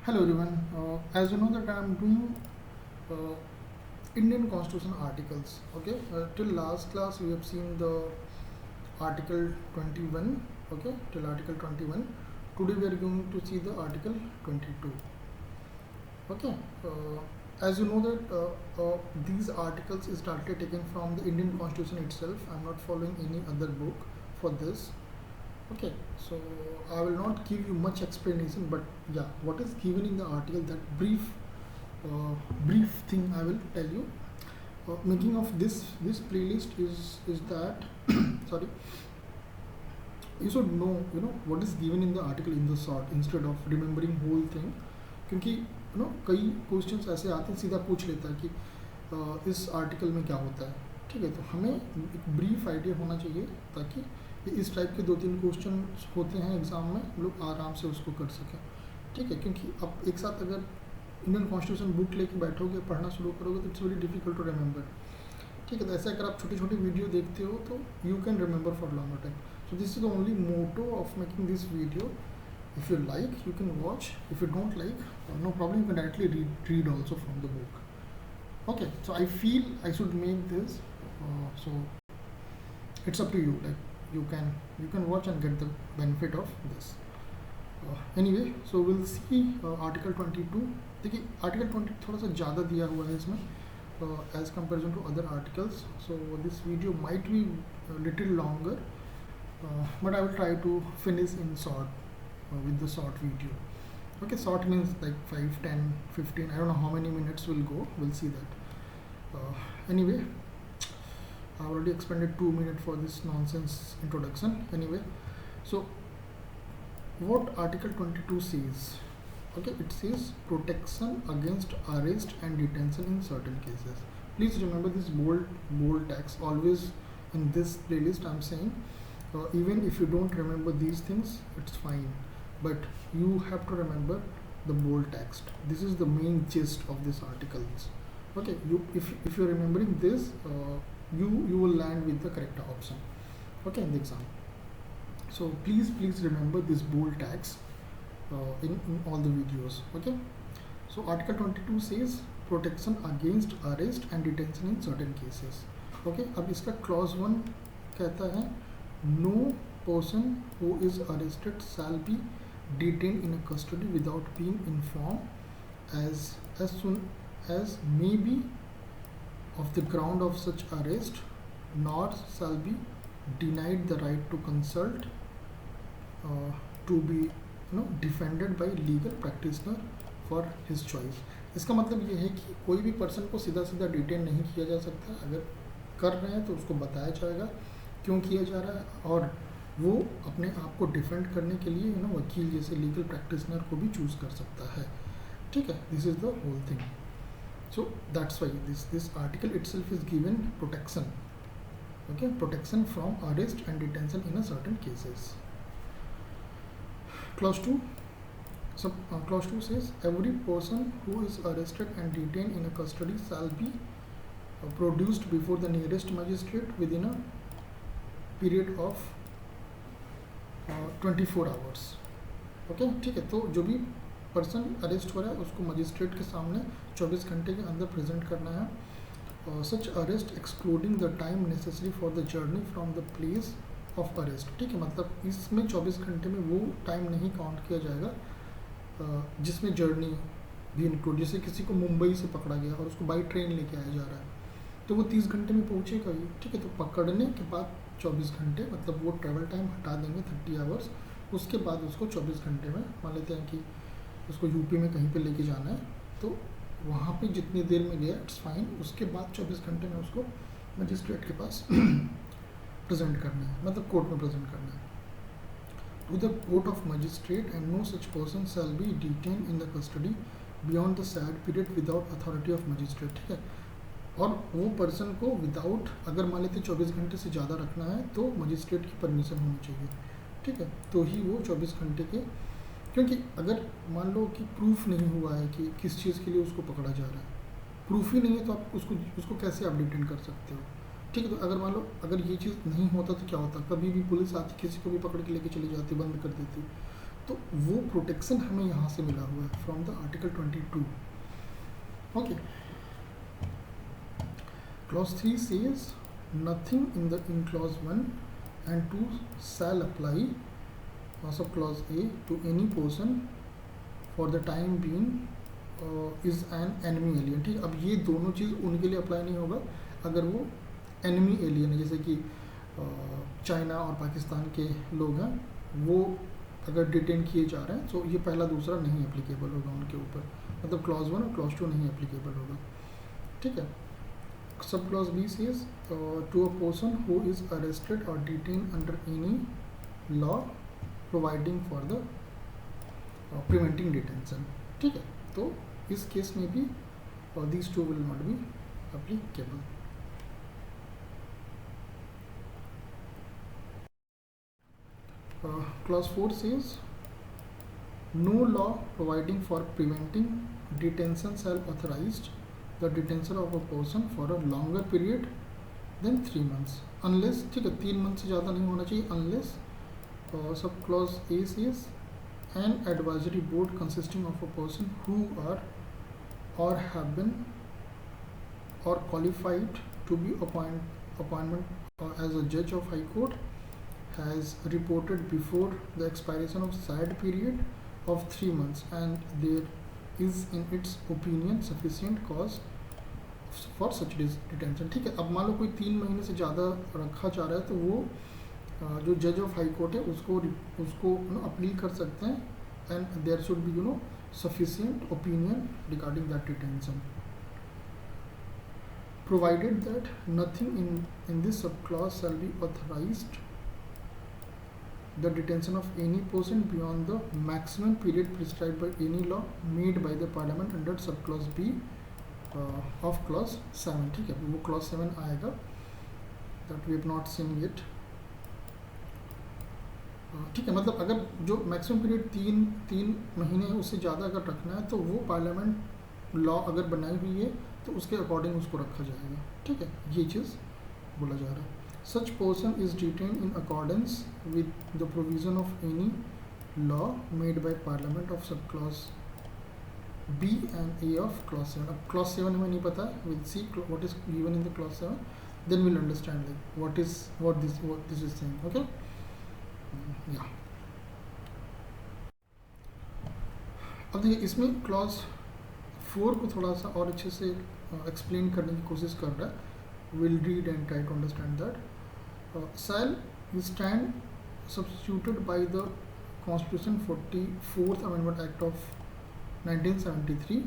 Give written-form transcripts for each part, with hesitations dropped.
Hello everyone. As you know that I am doing uh, Indian Constitution articles. Okay. Till last class we have seen the Article 21. Okay. Till Article 21. Today we are going to see the Article 22. Okay. As you know that these articles is directly taken from the Indian Constitution itself. I am not following any other book for this. Okay, so I will not give you much explanation, but yeah, what is given in the article, that brief thing I will tell you. Making of this playlist is that sorry, you should know what is given in the article in the short instead of remembering whole thing. क्योंकि कई questions ऐसे आते हैं सीधा पूछ लेता है कि इस आर्टिकल में क्या होता है. ठीक है, तो हमें एक ब्रीफ आइडिया होना चाहिए ताकि इस टाइप के 2-3 क्वेश्चन होते हैं एग्ज़ाम में, लोग आराम से उसको कर सकें. ठीक है, क्योंकि अब एक साथ अगर इंडियन कॉन्स्टिट्यूशन बुक लेके बैठोगे, पढ़ना शुरू करोगे तो it's very difficult to remember. ठीक है, तो ऐसे अगर आप छोटी छोटी वीडियो देखते हो तो you can remember for longer time. So this is the only motto of making this video. If you like, you can watch. If you don't like, no problem. You can directly read also from the book. Okay. So I feel I should make this. So it's up to you. Like you can watch and get the benefit of this. Anyway, so we'll see Article 22. देखिए Article 20 थोड़ा सा ज़्यादा दिया हुआ है इसमें as comparison to other articles. So this video might be a little longer, but I will try to finish in short. With the short video. Okay, short means like 5, 10, 15, I don't know how many minutes will go, we'll see that. Anyway, I already expended 2 minutes for this nonsense introduction. Anyway, so what Article 22 says? Okay, it says protection against arrest and detention in certain cases. Please remember this bold text always in this playlist. I'm saying even if you don't remember these things, it's fine, but you have to remember the bold text. This is the main gist of this articles. Okay, if you're remembering this, you will land with the correct option, okay, in the exam. So please remember this bold text in all the videos. Okay, so Article 22 says protection against arrest and detention in certain cases. Okay, अब इसका clause 1 कहता है no person who is arrested shall be detained in a custody without being informed as soon as may be of the ground of such arrest, nor shall be denied the right to consult to be defended by legal practitioner for his choice. इसका मतलब ये है कि कोई भी person को सीधा detain नहीं किया जा सकता. अगर कर रहे हैं तो उसको बताया जाएगा क्यों किया जा रहा है, और वो अपने आप को डिफेंड करने के लिए वकील जैसे लीगल प्रैक्टिशनर को भी चूज़ कर सकता है. ठीक है, this is the whole thing. So that's why this article itself is given protection. Okay, protection from arrest and detention in a certain cases. Clause 2. Clause 2 says every person who is arrested and detained in a custody shall be produced before the nearest magistrate within a period of 24 hours. Okay, ठीक है, तो जो भी person arrest हो रहा है उसको magistrate के सामने 24 घंटे के अंदर प्रेजेंट करना है. Such arrest excluding the time necessary for the journey from the place of arrest. ठीक है, मतलब इसमें 24 घंटे में वो टाइम नहीं काउंट किया जाएगा जिसमें जर्नी भी इंक्लूड. जैसे किसी को मुंबई से पकड़ा गया और उसको बाई ट्रेन लेके आया जा रहा है तो वो 30 घंटे में पहुँचेगा ही. ठीक है, तो पकड़ने के बाद 24 घंटे, मतलब वो ट्रैवल टाइम हटा देंगे 30 आवर्स. उसके बाद उसको 24 घंटे में, मान लेते हैं कि उसको यूपी में कहीं पे लेके जाना है तो वहाँ पे जितनी देर में गया इट्स फाइन. उसके बाद 24 घंटे में उसको मजिस्ट्रेट के पास प्रेजेंट करना है, मतलब कोर्ट में प्रेजेंट करना है. To the court of magistrate and no such person shall be detain in the custody beyond the said period without authority of magistrate. ठीक है, और वो पर्सन को विदाउट, अगर मान लेते 24 घंटे से ज़्यादा रखना है तो मजिस्ट्रेट की परमिशन होनी चाहिए. ठीक है, तो ही वो 24 घंटे के, क्योंकि अगर मान लो कि प्रूफ नहीं हुआ है कि किस चीज़ के लिए उसको पकड़ा जा रहा है, प्रूफ ही नहीं है तो आप उसको कैसे आप डिटेन कर सकते हो. ठीक है, तो अगर मान लो अगर ये चीज़ नहीं होता तो क्या होता, कभी भी पुलिस आती किसी को भी पकड़ के लेके चली जाती, बंद कर देती. तो वो प्रोटेक्शन हमें यहाँ से मिला हुआ है from the article 22. Okay. Clause 3 says nothing in clause 1 and 2 shall apply of clause A to any person for the time being is an enemy alien. ठीक. अब ये दोनों चीज़ उनके लिए अप्लाई नहीं होगा अगर वो एनिमी एलियन है, जैसे कि चाइना और पाकिस्तान के लोग हैं, वो अगर डिटेन किए जा रहे हैं, तो ये पहला दूसरा नहीं एप्लीकेबल होगा उनके ऊपर. मतलब क्लॉज 1 और क्लॉज 2 नहीं एप्लीकेबल होगा. ठीक है. Sub clause B says to a person who is arrested or detained under any law providing for the preventing detention. ठीक है. तो इस केस में भी these two will not be applicable. Clause 4 says no law providing for preventing detention shall authorize the detention of a person for a longer period than 3 months unless. ठीक है. 3 month से ज़्यादा नहीं होना चाहिए unless सब clause A says an advisory board consisting of a person who are or have been or qualified to be appointment as a judge of high court has reported before the expiration of said period of 3 months and there is in its opinion sufficient cause for such detention. ठीक है. अब मान लो कोई 3 महीने से ज़्यादा रखा जा रहा है, तो वो जो जज ऑफ हाई कोर्ट है उसको अपील कर सकते हैं and there should be sufficient opinion regarding that detention, provided that nothing in this subclause shall be authorized the detention of any person beyond the maximum period prescribed by any law made by the parliament under subclause B of clause 7. ठीक है. वो clause 7 आएगा that we have not seen yet. ठीक है. मतलब अगर जो maximum period 3 महीने है उससे ज़्यादा अगर रखना है तो वो पार्लियामेंट लॉ अगर बनाई हुई है तो उसके अकॉर्डिंग उसको रखा जाएगा. ठीक है. ये चीज़ बोला जा रहा है. Such person is detained in accordance with the provision of any law made by Parliament of subclause B and A of clause 7. अब clause 7 हमें नहीं पता है. We'll see what is given in the clause 7. Then we'll understand like what this is saying. Okay. Yeah. अब देखिए इसमें clause 4 को थोड़ा सा और अच्छे से explain करने की कोशिश कर रहा है. We'll read and try to understand that. Shall stand substituted by the Constitution 44th Amendment Act of 1973.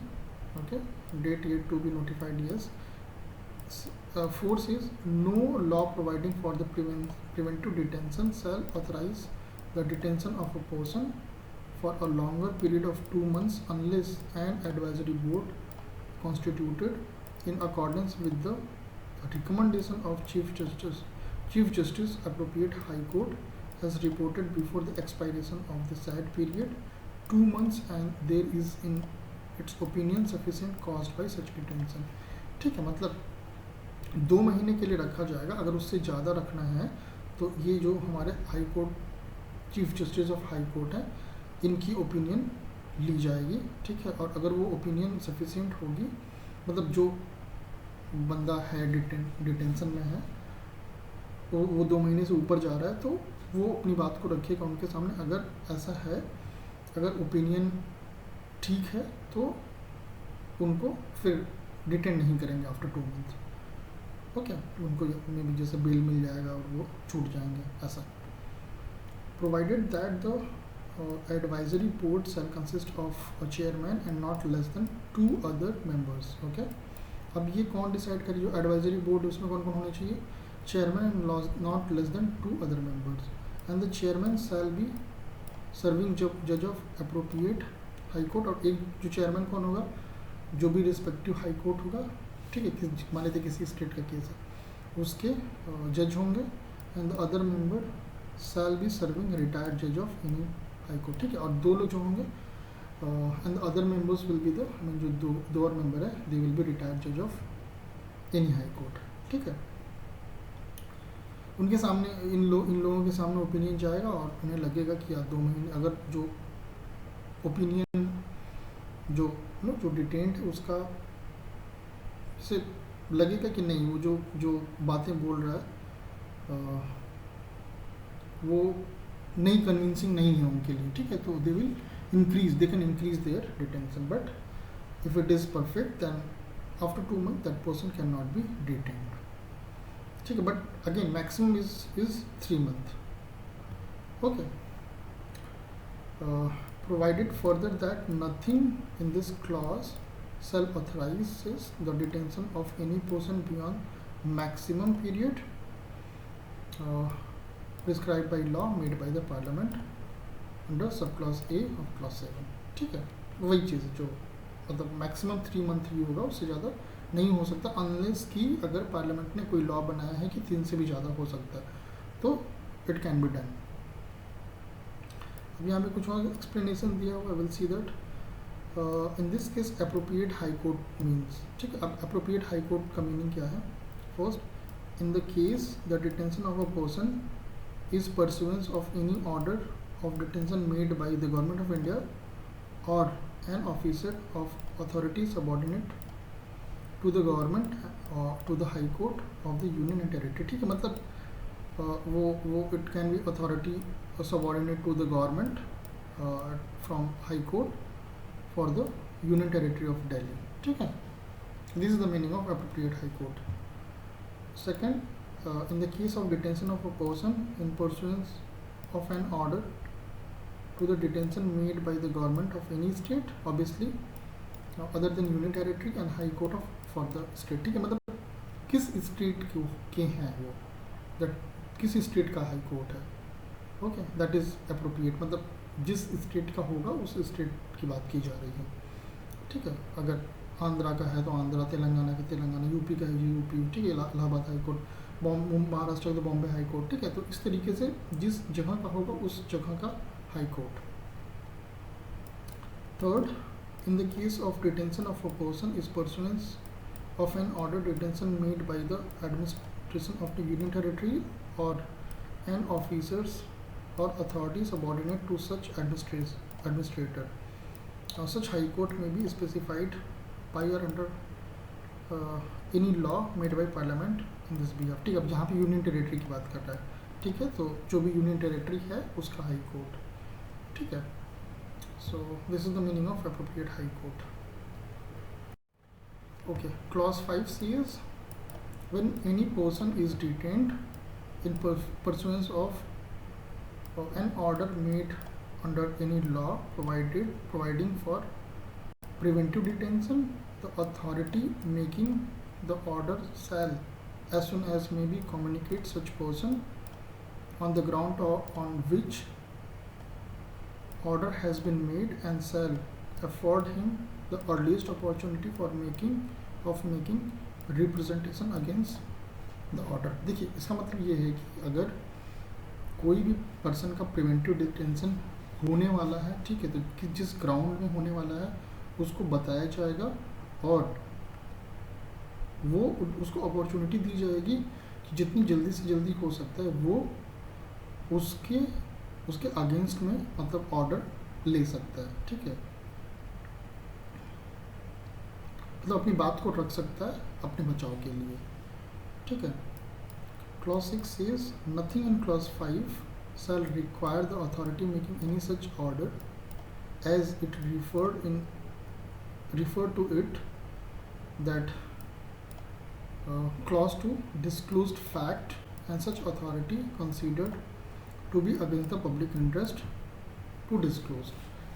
Okay, date yet to be notified. Yes. 4 says no law providing for the preventive detention shall authorize the detention of a person for a longer period of 2 months unless an advisory board constituted in accordance with the recommendation of Chief Justice appropriate High Court has reported before the expiration of the said period 2 months and there is in its opinion sufficient caused by such detention. ठीक है. मतलब 2 महीने के लिए रखा जाएगा. अगर उससे ज़्यादा रखना है तो ये जो हमारे high court chief justice of high court है इनकी ओपिनियन ली जाएगी. ठीक है. और अगर वो ओपिनियन सफिशिएंट होगी, मतलब जो बंदा है डिटेंशन में है वो 2 महीने से ऊपर जा रहा है, तो वो अपनी बात को रखेगा उनके सामने. अगर ऐसा है, अगर ओपिनियन ठीक है तो उनको फिर डिटेन नहीं करेंगे आफ्टर 2 मंथ. ओके. उनको में भी जैसे बेल मिल जाएगा और वो छूट जाएंगे ऐसा. Provided that the advisory board shell consist of a chairman and not less than 2 other members. Okay. अब ये कौन डिसाइड करे? जो एडवाइजरी बोर्ड उसमें कौन कौन होने चाहिए? Chairman and not less than 2 other members. And the chairman shall be serving जज ऑफ अप्रोप्रिएट हाई कोर्ट. और एक जो चेयरमैन कौन होगा? जो भी रिस्पेक्टिव हाई कोर्ट होगा. ठीक है. मान लेते किसी स्टेट का केस है, उसके जज होंगे. And the other member shall be serving retired जज ऑफ एनी हाई कोर्ट. ठीक है. और 2 लोग जो होंगे and the other members will be जो 2 और मेंबर है दे विल बी रिटायर्ड जज ऑफ एनी हाई कोर्ट. ठीक है. उनके सामने इन लोगों के सामने ओपिनियन जाएगा और उन्हें लगेगा कि यार 2 महीने, अगर जो ओपिनियन जो जो डिटेंट है उसका से लगेगा कि नहीं वो जो बातें बोल रहा है वो नहीं कन्विंसिंग नहीं है उनके लिए, ठीक है, तो they can increase their detention, but if it is perfect then after 2 months that person can not be detained, ठीक है, but again maximum is 3 months. Okay. Provided further that nothing in this clause shall authorizes the detention of any person beyond maximum period prescribed by law made by the parliament under subclause A of clause 7. ठीक है, वही चीज़ है जो मतलब maximum 3 month ही होगा, उससे ज़्यादा नहीं हो सकता अनलेस कि अगर पार्लियामेंट ने कोई लॉ बनाया है कि 3 से भी ज़्यादा हो सकता है तो इट कैन बी डन. अब यहाँ पे कुछ और एक्सप्लेनेशन दिया हुआ, will see that in this case appropriate High Court means, ठीक है. अब अप्रोप्रिएट हाई कोर्ट का मीनिंग क्या है? First, in the case the detention of a person is pursuance of any order of detention made by the government of India or an officer of authority subordinate to the government or to the High Court of the union and territory, ठीक है. मतलब वो it can be authority subordinate to the government from High Court for the Union Territory of Delhi, ठीक है. This is the meaning of appropriate High Court. Second, in the case of detention of a person in pursuance of an order to the detention made by the government of any state, obviously other than Union Territory and High Court of for the state, ठीक है. मतलब किस state के हैं वो, that किस state का High court है, ओके, दैट इज़ अप्रोप्रिएट, मतलब जिस स्टेट का होगा उस स्टेट की बात की जा रही है, ठीक है. अगर आंध्रा का है तो आंध्रा, तेलंगाना का तेलंगाना, यूपी का है यूपी, ठीक है, इलाहाबाद हाई कोर्ट, महाराष्ट्र का तो बॉम्बे हाई कोर्ट, ठीक है. तो इस तरीके से जिस जगह का होगा उस जगह का High Court. Third, in the case of detention of a person is pursuance of an order detention made by the administration of the union territory or an officers or authority subordinate to such administrator. Such high court may be specified by or under any law made by parliament in this behalf, ठीक है. अब जहाँ पे union territory की बात कर रहा है, ठीक है, तो जो भी यूनियन टेरिटरी है उसका हाई कोर्ट, ठीक है. सो this is the meaning of appropriate High court. Okay, clause 5 says when any person is detained in pursuance of an order made under any law providing for preventive detention, the authority making the order shall as soon as may be communicate such person on the ground on which order has been made and shall afford him the earliest opportunity for making representation against the order. देखिए, इसका मतलब ये है कि अगर कोई भी person का प्रिवेंटिव डिटेंशन होने वाला है, ठीक है, तो जिस ग्राउंड में होने वाला है उसको बताया जाएगा और वो उसको अपॉर्चुनिटी दी जाएगी कि जितनी जल्दी से जल्दी हो सकता है वो उसके अगेंस्ट में मतलब ऑर्डर ले सकता है, ठीक है. मतलब अपनी बात को रख सकता है अपने बचाव के लिए, ठीक है. Clause 6 says nothing in clause 5 shall require the authority making any such order as it referred to it that clause 2 disclosed fact and such authority considered to be against the public interest to disclose,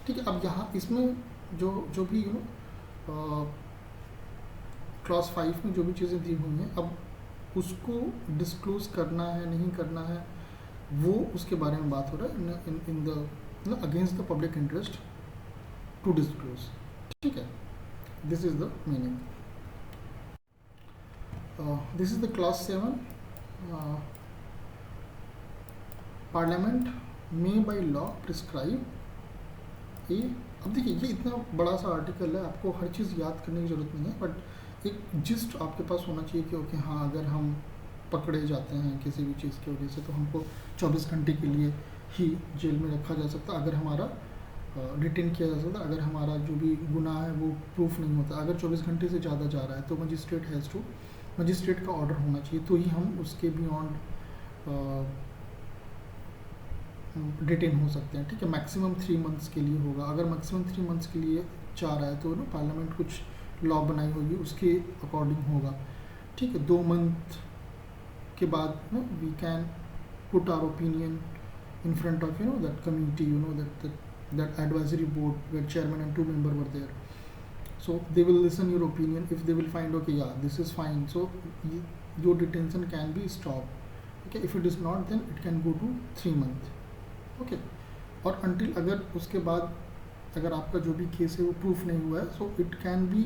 ठीक है. अब यहाँ इसमें जो भी clause 5 में जो भी चीज़ें दी हुई हैं, अब उसको डिस्क्लोज करना है नहीं करना है वो उसके बारे में बात हो रहा है in the against the public interest to disclose, ठीक है. This is the meaning. This is the clause 7. Parliament may by law prescribe a. अब देखिए, ये इतना बड़ा सा आर्टिकल है, आपको हर चीज़ याद करने की ज़रूरत नहीं है, बट एक जिस्ट आपके पास होना चाहिए कि ओके हाँ, अगर हम पकड़े जाते हैं किसी भी चीज़ की वजह से तो हमको 24 घंटे के लिए ही जेल में रखा जा सकता है अगर हमारा डिटेन किया जा सकता है अगर हमारा जो भी गुनाह है वो प्रूफ नहीं होता। अगर 24 घंटे से ज़्यादा जा रहा है तो मजिस्ट्रेट का ऑर्डर होना चाहिए, तो ही हम उसके बियॉन्ड डिटेन हो सकते हैं। ठीक है, मैक्सिमम 3 मंथ्स के लिए होगा। अगर मैक्सिमम 3 मंथ्स के लिए चाह रहा है तो ना पार्लियामेंट कुछ लॉ बनाई होगी, उसके अकॉर्डिंग होगा। ठीक है, 2 मंथ के बाद ना we can put our opinion in front of that committee, that advisory board where chairman and 2 members were there. So they will listen your opinion. If they will find okay, yeah, this is fine, so your detention can be stopped. Okay, if it is not, then it can go to 3 months. Okay, और until अगर उसके बाद अगर आपका जो भी case है वो प्रूफ नहीं हुआ है, so it can be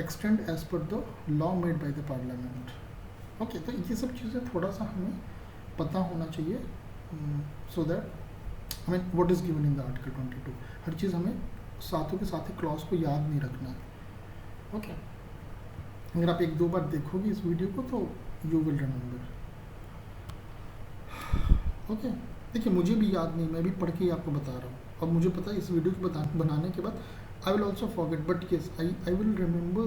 extend as per the law made by the parliament. Okay, तो ये सब चीज़ें थोड़ा सा हमें पता होना चाहिए, so that I mean what is given in the article 22. हर चीज़ हमें साथों के साथ ही क्लॉज को याद नहीं रखना है। ओके, अगर आप 1-2 बार देखोगे इस वीडियो को तो यू विल रिमेंबर। ओके, देखिए मुझे भी याद नहीं, मैं भी पढ़ के ही आपको बता रहा हूँ। अब मुझे पता है इस वीडियो को बनाने के बाद I will also forget, but yes I will remember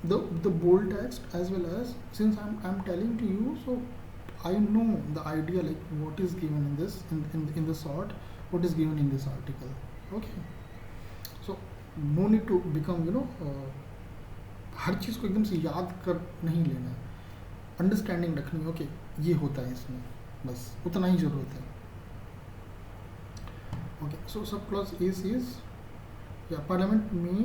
the bold text as well as, since I'm telling to you, so I know the idea, like what is given in this in the sort, what is given in this article. Okay, so no need to become हर चीज़ को एकदम से याद कर नहीं लेना है, understanding रखनी है। ओके, ये होता है इसमें, बस उतना ही ज़रूरत है। Okay, so sub clause A says, या पार्लियामेंट में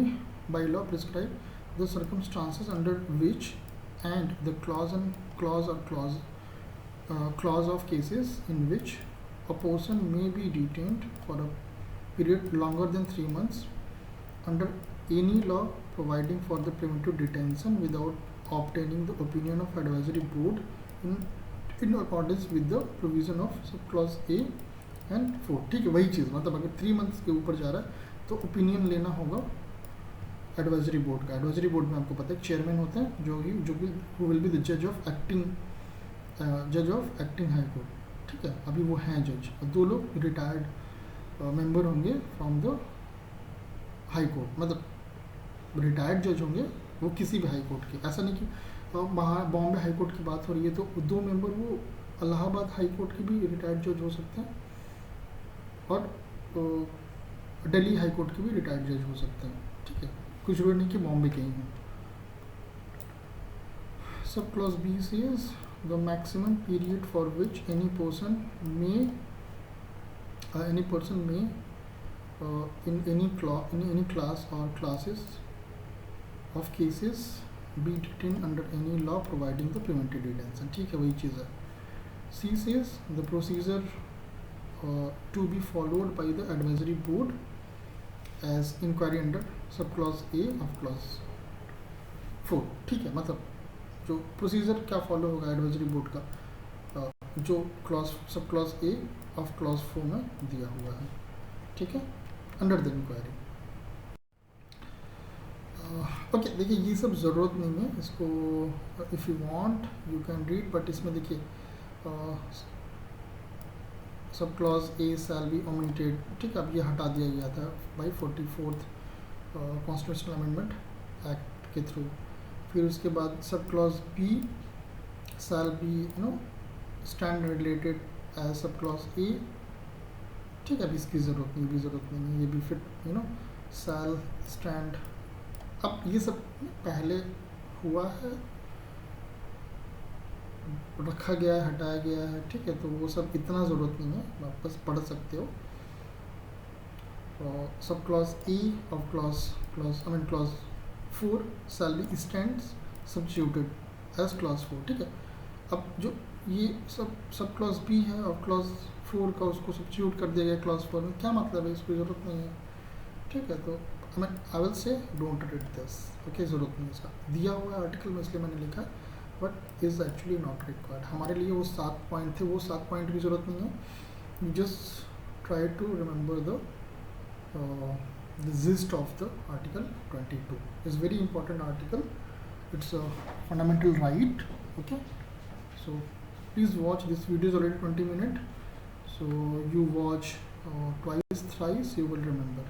by law prescribe the circumstances under which and the clause of cases in which a person may be detained for a period longer than 3 months under any law providing for the preventive detention without obtaining the opinion of advisory board in accordance with the provision of subclause A and 4. ठीक है, वही चीज़, मतलब अगर 3 months के ऊपर जा रहा है तो ओपिनियन लेना होगा एडवाइजरी बोर्ड का। एडवाइजरी बोर्ड में आपको पता है चेयरमैन होते हैं जो कि हु विल बी द जज ऑफ एक्टिंग हाई कोर्ट। ठीक है, अभी वो हैं जज, 2 लोग रिटायर्ड मेंबर होंगे फ्रॉम द हाई कोर्ट, मतलब रिटायर्ड जज होंगे वो किसी भी हाई कोर्ट के। ऐसा नहीं कि बॉम्बे हाई कोर्ट की बात हो रही है तो 2 मेंबर वो इलाहाबाद हाई कोर्ट के भी रिटायर्ड जज हो सकते हैं और दिल्ली हाई कोर्ट के भी रिटायर्ड जज हो सकते हैं। ठीक है, कुछ जरूरी नहीं कि बॉम्बे के ही हों। Sub clause B says the maximum period for which any person may in any class or classes of cases be detained under any law providing the preventive detention. ठीक है, वही चीज़ है। C says the procedure to be followed by the advisory board as inquiry under सब clause A of clause 4। ठीक है, मतलब जो procedure क्या फॉलो होगा एडवाइजरी बोर्ड का, जो सब क्लॉज A of clause 4 में दिया हुआ है। ठीक है, अंडर द इंक्वायरी। ओके, देखिए ये सब ज़रूरत नहीं है इसको, if you want you can read, but इसमें देखिए sub clause A shall be omitted. ठीक है, अब ये हटा दिया गया था by 44th constitutional amendment act के थ्रू। फिर उसके बाद sub clause B shall be stand related as sub clause A। ठीक है, अभी इसकी ज़रूरत नहीं है, ये भी फिट शैल स्टैंड। अब ये सब पहले हुआ है, रखा गया है, हटाया गया है। ठीक है, तो वो सब इतना ज़रूरत नहीं है, वापस पढ़ सकते हो। Sub clause E of clause 4 shall be stands substituted as clause 4। ठीक है, अब जो ये सब क्लॉज B है और क्लॉज 4 का उसको सब्स्टिट्यूट कर दिया गया क्लॉज 4 में, क्या मतलब है, इसकी ज़रूरत नहीं है। ठीक है, तो I will say don't read this. Okay, ज़रूरत नहीं इसका, दिया हुआ आर्टिकल में इसलिए मैंने लिखा, but is actually not required. हमारे लिए वो 7 पॉइंट थे, वो 7 पॉइंट की ज़रूरत नहीं है। You just try to remember the gist of the article 22 is very important article. It's a fundamental right. Okay, so please watch this video is already 20 minutes, so you watch Twice, thrice, you will remember.